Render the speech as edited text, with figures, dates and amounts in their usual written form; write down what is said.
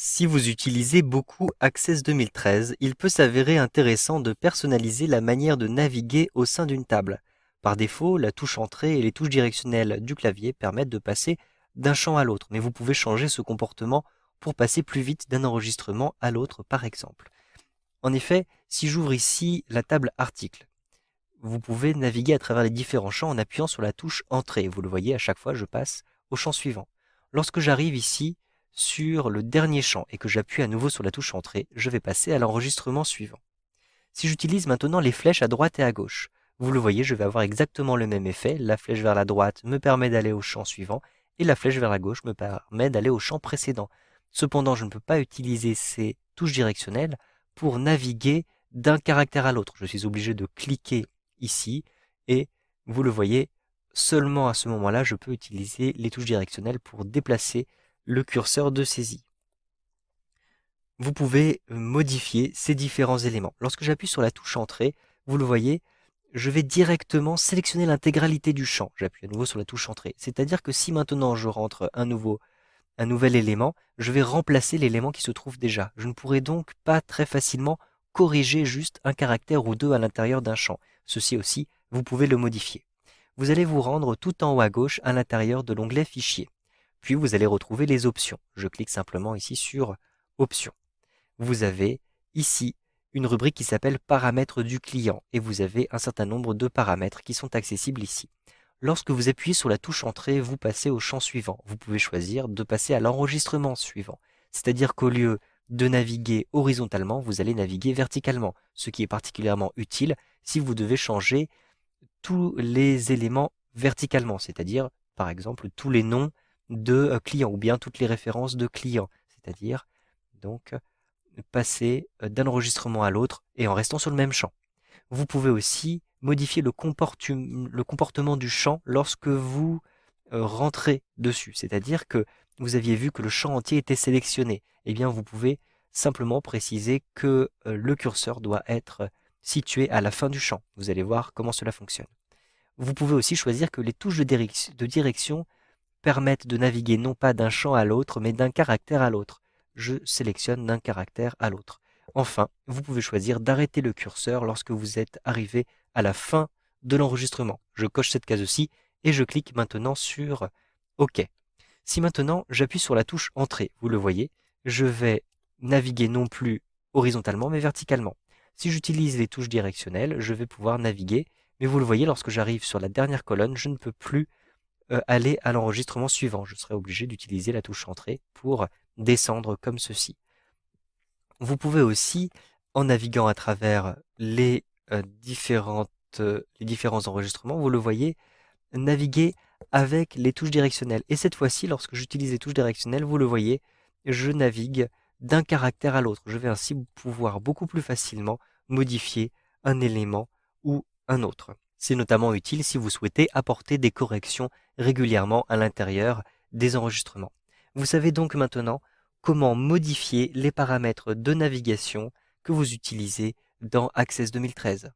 Si vous utilisez beaucoup Access 2013, il peut s'avérer intéressant de personnaliser la manière de naviguer au sein d'une table. Par défaut, la touche Entrée et les touches directionnelles du clavier permettent de passer d'un champ à l'autre, mais vous pouvez changer ce comportement pour passer plus vite d'un enregistrement à l'autre par exemple. En effet, si j'ouvre ici la table Articles, vous pouvez naviguer à travers les différents champs en appuyant sur la touche Entrée. Vous le voyez, à chaque fois, je passe au champ suivant. Lorsque j'arrive ici sur le dernier champ et que j'appuie à nouveau sur la touche Entrée, je vais passer à l'enregistrement suivant. Si j'utilise maintenant les flèches à droite et à gauche, vous le voyez, je vais avoir exactement le même effet. La flèche vers la droite me permet d'aller au champ suivant et la flèche vers la gauche me permet d'aller au champ précédent. Cependant, je ne peux pas utiliser ces touches directionnelles pour naviguer d'un caractère à l'autre. Je suis obligé de cliquer ici et vous le voyez, seulement à ce moment-là, je peux utiliser les touches directionnelles pour déplacer le curseur de saisie. Vous pouvez modifier ces différents éléments. Lorsque j'appuie sur la touche Entrée, vous le voyez, je vais directement sélectionner l'intégralité du champ. J'appuie à nouveau sur la touche Entrée. C'est-à-dire que si maintenant je rentre un nouvel élément, je vais remplacer l'élément qui se trouve déjà. Je ne pourrai donc pas très facilement corriger juste un caractère ou deux à l'intérieur d'un champ. Ceci aussi, vous pouvez le modifier. Vous allez vous rendre tout en haut à gauche à l'intérieur de l'onglet Fichier. Puis vous allez retrouver les options. Je clique simplement ici sur Options. Vous avez ici une rubrique qui s'appelle Paramètres du client et vous avez un certain nombre de paramètres qui sont accessibles ici. Lorsque vous appuyez sur la touche Entrée, vous passez au champ suivant. Vous pouvez choisir de passer à l'enregistrement suivant. C'est-à-dire qu'au lieu de naviguer horizontalement, vous allez naviguer verticalement, ce qui est particulièrement utile si vous devez changer tous les éléments verticalement, c'est-à-dire par exemple tous les noms de clients ou bien toutes les références de clients, c'est-à-dire donc passer d'un enregistrement à l'autre et en restant sur le même champ. Vous pouvez aussi modifier le comportement du champ lorsque vous rentrez dessus. C'est-à-dire que vous aviez vu que le champ entier était sélectionné. Eh bien, vous pouvez simplement préciser que le curseur doit être situé à la fin du champ. Vous allez voir comment cela fonctionne. Vous pouvez aussi choisir que les touches de direction permettent de naviguer non pas d'un champ à l'autre, mais d'un caractère à l'autre. Je sélectionne d'un caractère à l'autre. Enfin, vous pouvez choisir d'arrêter le curseur lorsque vous êtes arrivé à la fin de l'enregistrement. Je coche cette case aussi et je clique maintenant sur OK. Si maintenant j'appuie sur la touche Entrée, vous le voyez, je vais naviguer non plus horizontalement mais verticalement. Si j'utilise les touches directionnelles, je vais pouvoir naviguer, mais vous le voyez, lorsque j'arrive sur la dernière colonne, je ne peux plus aller à l'enregistrement suivant. Je serai obligé d'utiliser la touche Entrée pour descendre comme ceci. Vous pouvez aussi, en naviguant à travers les différents enregistrements, vous le voyez, naviguer avec les touches directionnelles. Et cette fois-ci, lorsque j'utilise les touches directionnelles, vous le voyez, je navigue d'un caractère à l'autre. Je vais ainsi pouvoir beaucoup plus facilement modifier un élément ou un autre. C'est notamment utile si vous souhaitez apporter des corrections régulièrement à l'intérieur des enregistrements. Vous savez donc maintenant comment modifier les paramètres de navigation que vous utilisez dans Access 2013.